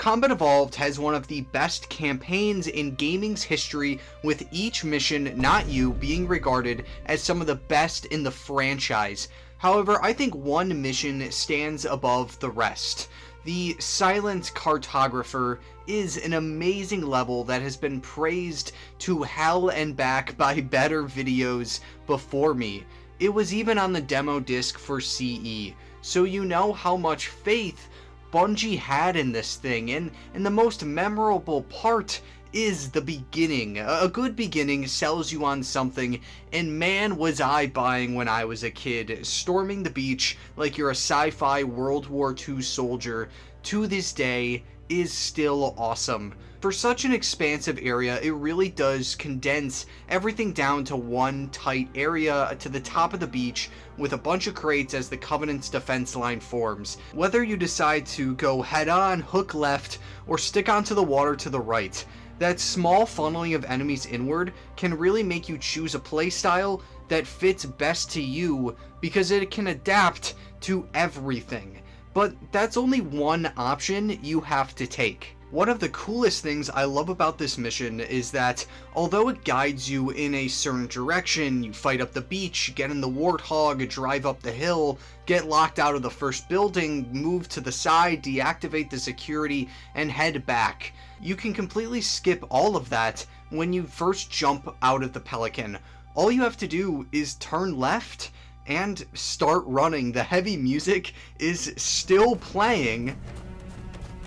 Combat Evolved has one of the best campaigns in gaming's history, with each mission, Not You, being regarded as some of the best in the franchise. However, I think one mission stands above the rest. The Silent Cartographer is an amazing level that has been praised to hell and back by better videos before me. It was even on the demo disc for CE, so you know how much faith Bungie had in this thing, and the most memorable part is the beginning. A good beginning sells you on something, and man was I buying when I was a kid. Storming the beach like you're a sci-fi World War II soldier, to this day, is still awesome. For such an expansive area, it really does condense everything down to one tight area to the top of the beach with a bunch of crates as the Covenant's defense line forms. Whether you decide to go head on, hook left, or stick onto the water to the right, that small funneling of enemies inward can really make you choose a playstyle that fits best to you, because it can adapt to everything. But that's only one option you have to take. One of the coolest things I love about this mission is that, although it guides you in a certain direction, you fight up the beach, get in the Warthog, drive up the hill, get locked out of the first building, move to the side, deactivate the security, and head back. You can completely skip all of that when you first jump out of the Pelican. All you have to do is turn left and start running. The heavy music is still playing,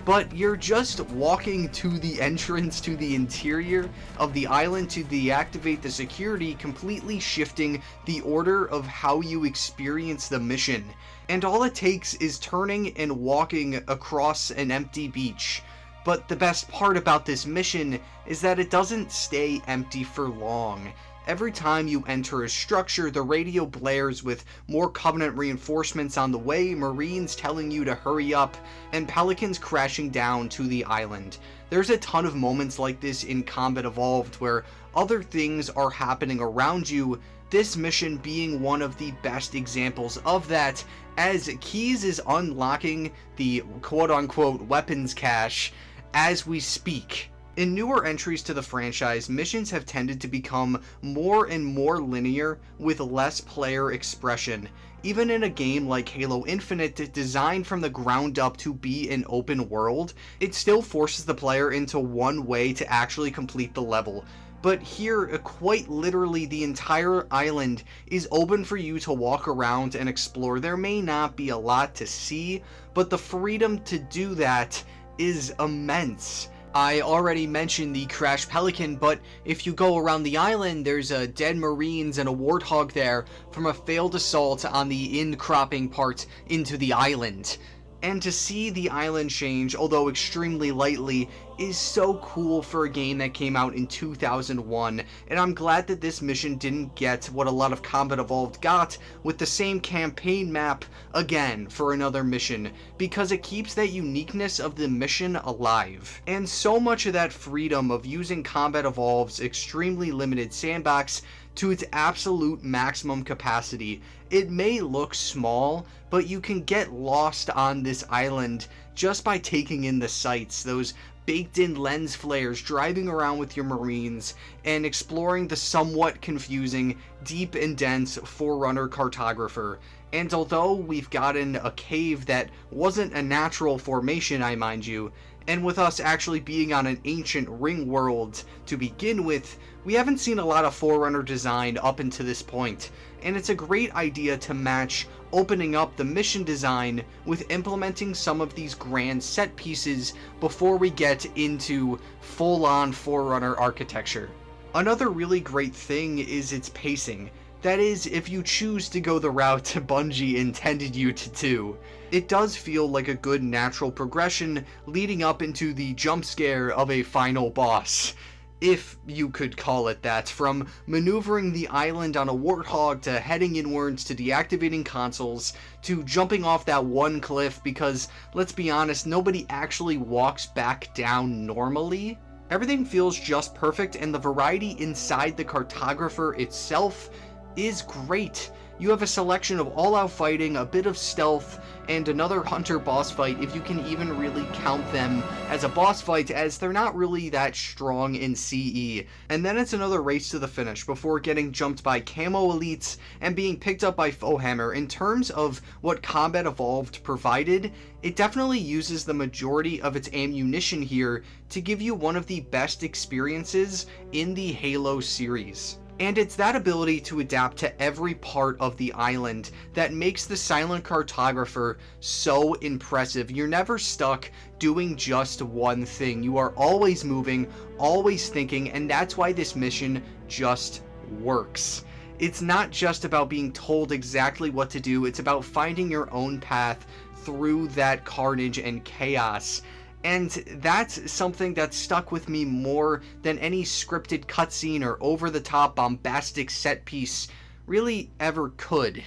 but you're just walking to the entrance to the interior of the island to deactivate the security, completely shifting the order of how you experience the mission. And all it takes is turning and walking across an empty beach. But the best part about this mission is that it doesn't stay empty for long. Every time you enter a structure, the radio blares with more Covenant reinforcements on the way, Marines telling you to hurry up, and Pelicans crashing down to the island. There's a ton of moments like this in Combat Evolved where other things are happening around you, this mission being one of the best examples of that, as Keys is unlocking the quote-unquote weapons cache as we speak. In newer entries to the franchise, missions have tended to become more and more linear with less player expression. Even in a game like Halo Infinite, designed from the ground up to be an open world, it still forces the player into one way to actually complete the level. But here, quite literally, the entire island is open for you to walk around and explore. There may not be a lot to see, but the freedom to do that is immense. I already mentioned the crashed Pelican, but if you go around the island, there's a dead Marines and a Warthog there from a failed assault on the in-cropping part into the island. And to see the island change, although extremely lightly, is so cool for a game that came out in 2001, and I'm glad that this mission didn't get what a lot of Combat Evolved got with the same campaign map again for another mission, because it keeps that uniqueness of the mission alive. And so much of that freedom of using Combat Evolved's extremely limited sandbox to its absolute maximum capacity. It may look small, but you can get lost on this island just by taking in the sights, those baked-in lens flares, driving around with your Marines, and exploring the somewhat confusing, deep and dense Forerunner Cartographer. And although we've gotten a cave that wasn't a natural formation, I mind you, and with us actually being on an ancient ring world to begin with, we haven't seen a lot of Forerunner design up until this point, and it's a great idea to match opening up the mission design with implementing some of these grand set pieces before we get into full-on Forerunner architecture. Another really great thing is its pacing. That is, if you choose to go the route Bungie intended you to do. It does feel like a good natural progression leading up into the jump scare of a final boss, if you could call it that, from maneuvering the island on a Warthog to heading inwards to deactivating consoles to jumping off that one cliff because, let's be honest, nobody actually walks back down normally. Everything feels just perfect, and the variety inside the Cartographer itself is great. you have a selection of all-out fighting, a bit of stealth, and another hunter boss fight, if you can even really count them as a boss fight, as they're not really that strong in CE. And then it's another race to the finish before getting jumped by camo elites and being picked up by Foehammer. In terms of what Combat Evolved provided, it definitely uses the majority of its ammunition here to give you one of the best experiences in the Halo series. And it's that ability to adapt to every part of the island that makes the Silent Cartographer so impressive. You're never stuck doing just one thing. You are always moving, always thinking, and that's why this mission just works. It's not just about being told exactly what to do, it's about finding your own path through that carnage and chaos. And that's something that stuck with me more than any scripted cutscene or over-the-top bombastic set piece really ever could.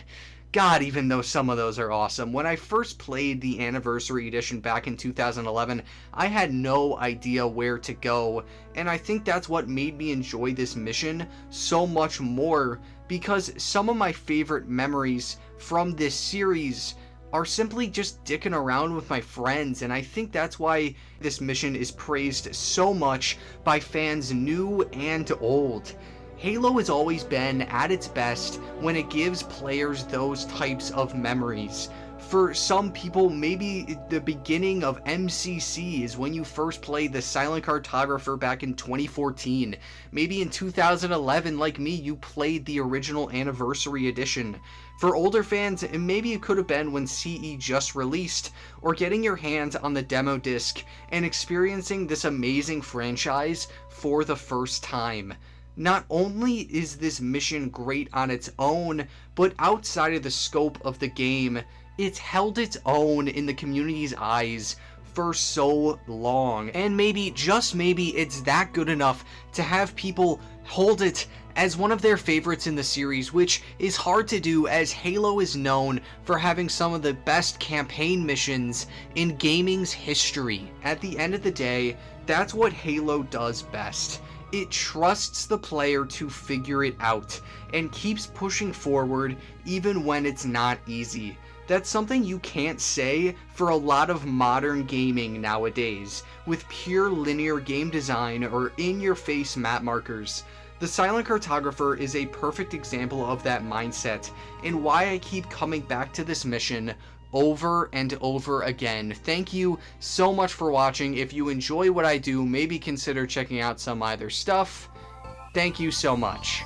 God, even though some of those are awesome. When I first played the Anniversary Edition back in 2011, I had no idea where to go, and I think that's what made me enjoy this mission so much more, because some of my favorite memories from this series are simply just dicking around with my friends, and I think that's why this mission is praised so much by fans new and old. Halo has always been at its best when it gives players those types of memories. For some people, maybe the beginning of MCC is when you first played the Silent Cartographer back in 2014. Maybe in 2011, like me, you played the original Anniversary Edition. For older fans, maybe it could have been when CE just released, or getting your hands on the demo disc and experiencing this amazing franchise for the first time. Not only is this mission great on its own, but outside of the scope of the game, it's held its own in the community's eyes for so long. And maybe, just maybe, it's that good enough to have people hold it as one of their favorites in the series, which is hard to do, as Halo is known for having some of the best campaign missions in gaming's history. At the end of the day, that's what Halo does best. It trusts the player to figure it out, and keeps pushing forward even when it's not easy. That's something you can't say for a lot of modern gaming nowadays, with pure linear game design or in-your-face map markers. The Silent Cartographer is a perfect example of that mindset, and why I keep coming back to this mission over and over again. Thank you so much for watching. If you enjoy what I do, maybe consider checking out some other stuff. Thank you so much.